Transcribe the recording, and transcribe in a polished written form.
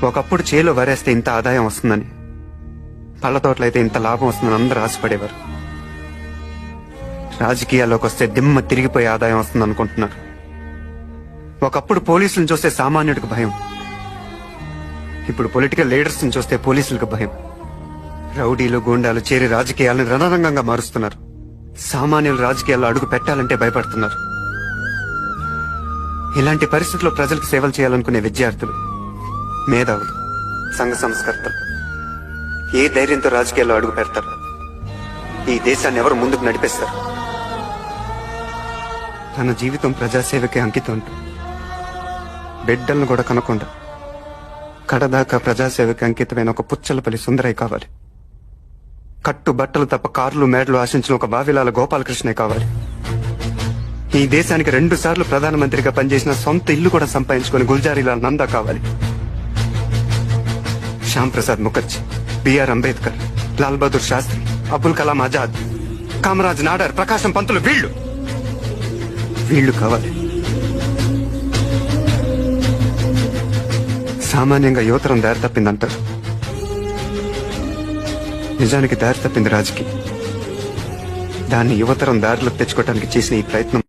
ఒకప్పుడు చేలో వరేస్తే ఇంత ఆదాయం వస్తుందని, పళ్ళ తోటలైతే ఇంత లాభం వస్తుందని అందరూ ఆశపడేవారు. రాజకీయాల్లోకి వస్తే దిమ్మ తిరిగిపోయే ఆదాయం వస్తుంది అనుకుంటున్నారు. ఒకప్పుడు పోలీసులను చూస్తే సామాన్యుడికి భయం, ఇప్పుడు పొలిటికల్ లీడర్స్ని చూస్తే పోలీసులకు భయం. రౌడీలు గూండాలు చేరి రాజకీయాలను రణరంగంగా మారుస్తున్నారు. సామాన్యులు రాజకీయాల్లో అడుగు పెట్టాలంటే భయపడుతున్నారు. ఇలాంటి పరిస్థితుల్లో ప్రజలకు సేవలు చేయాలనుకునే విద్యార్థులు, మేధావులు, సంఘ సంస్కర్తలు ఏ ధైర్యంతో రాజకీయాల్లో అడుగు పెడతారు? ఈ దేశాన్ని ఎవరు ముందుకు నడిపేస్తారు? తన జీవితం ప్రజాసేవకే అంకితం అంటూ బిడ్డలను కూడా కనకుండా కడదాకా ప్రజాసేవకి అంకితమైన ఒక పుచ్చలపల్లి సుందరయ్య కావాలి. కట్టు బట్టలు తప్ప కార్లు మేడలు ఆశించిన ఒక బావిలాల గోపాలకృష్ణే కావాలి. ఈ దేశానికి 2 సార్లు ప్రధానమంత్రిగా పనిచేసిన సొంత ఇల్లు కూడా సంపాదించుకుని గుల్జారీలాల్ నందా కావాలి. శ్యామ్ ప్రసాద్ ముఖర్జీ, బిఆర్ అంబేద్కర్, లాల్ బహదూర్ శాస్త్రి, అబుల్ కలాం ఆజాద్, కామరాజ్ నాడార్, ప్రకాశం పంతులు, వీళ్ళు కావాలి. సామాన్యంగా యువతరం దారి తప్పిందంటారు. నిజానికి దారి తప్పింది రాజకీయం. దాన్ని యువతరం దారిలోకి తెచ్చుకోవడానికి చేసిన ఈ ప్రయత్నం